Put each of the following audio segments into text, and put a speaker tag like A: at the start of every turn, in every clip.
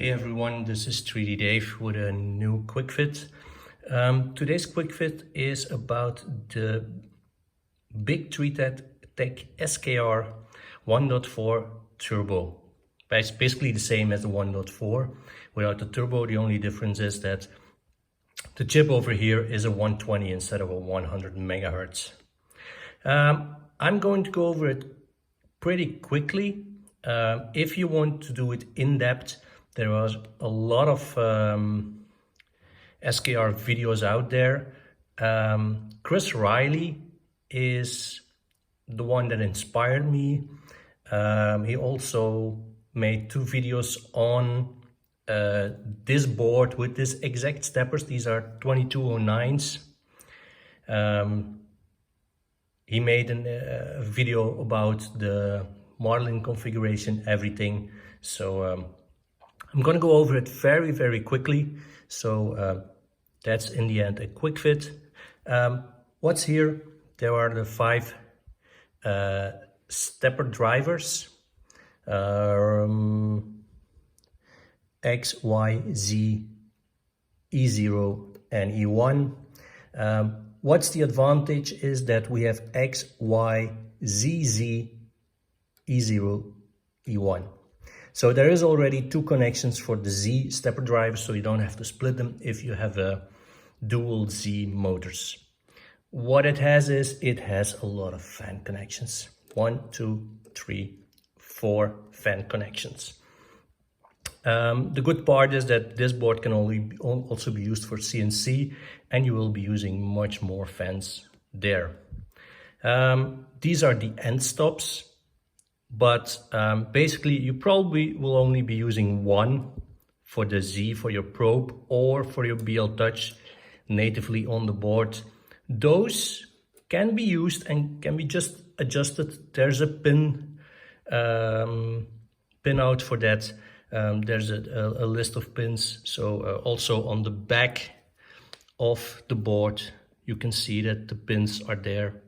A: Hey everyone, this is 3D Dave with a new quick fit. Today's quick fit is about the Bigtreetech SKR 1.4 turbo. It's basically the same as the 1.4 without the turbo. The only difference is that the chip over here is a 120 instead of a 100 megahertz. I'm going to go over it pretty quickly. If you want to do it in depth, there are a lot of SKR videos out there. Chris Riley is the one that inspired me. He also made 2 videos on this board with this exact steppers. These are 2209s. He made a video about the modeling configuration, everything. So I'm going to go over it very quickly. So that's in the end a quick fit. What's here? There are the 5 stepper drivers, X, Y, Z, E0 and E1. What's the advantage is that we have X, Y, Z, Z, E0, E1. So there is already 2 connections for the Z stepper drivers, so you don't have to split them if you have a dual Z motors. What it has is it has a lot of fan connections. 1, 2, 3, 4 fan connections. The good part is that this board can also be used for CNC, and you will be using much more fans there. These are the end stops. But basically, you probably will only be using one for the Z for your probe or for your BL Touch natively on the board. Those can be used and can be just adjusted. There's a pin out for that. There's a list of pins. So also on the back of the board, you can see that the pins are there.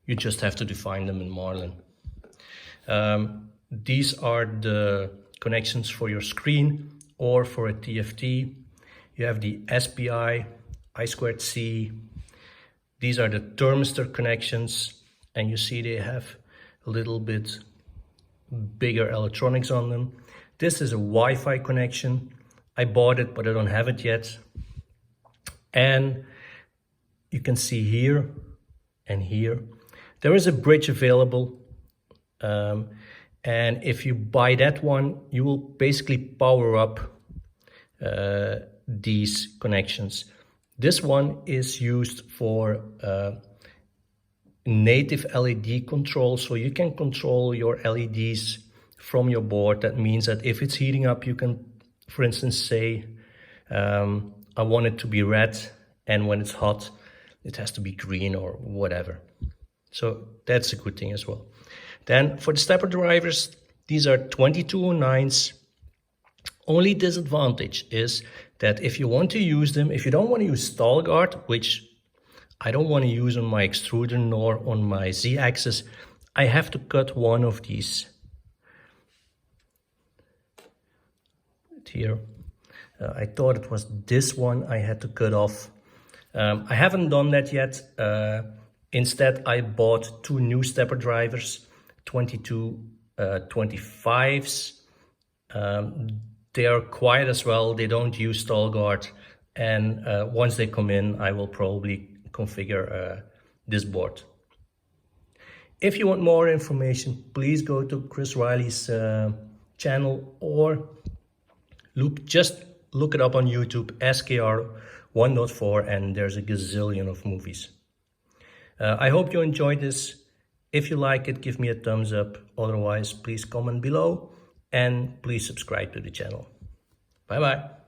A: You just have to define them in Marlin. These are the connections for your screen or for a TFT. You have the SPI, I2C. These are the thermistor connections, and you see they have a little bit bigger electronics on them. This is a Wi-Fi connection. I bought it, but I don't have it yet. And you can see here and here, there is a bridge available. And if you buy that one, you will basically power up these connections. This one is used for native LED control, so you can control your LEDs from your board. That means that if it's heating up, you can, for instance, say, I want it to be red, and when it's hot, it has to be green or whatever. So that's a good thing as well. Then for the stepper drivers, these are 2209s. Only disadvantage is that if you want to use them, if you don't want to use stall guard, which I don't want to use on my extruder nor on my Z-axis, I have to cut one of these here. I thought it was this one I had to cut off. I haven't done that yet. Instead, I bought 2 new stepper drivers. 2225s. They are quiet as well. They don't use stall guard, and once they come in, I will probably configure this board. If you want more information, please go to Chris Riley's channel or just look it up on YouTube, SKR 1.4, and there's a gazillion of movies. I hope you enjoyed this. If you like it, give me a thumbs up. Otherwise, please comment below and please subscribe to the channel. Bye-bye.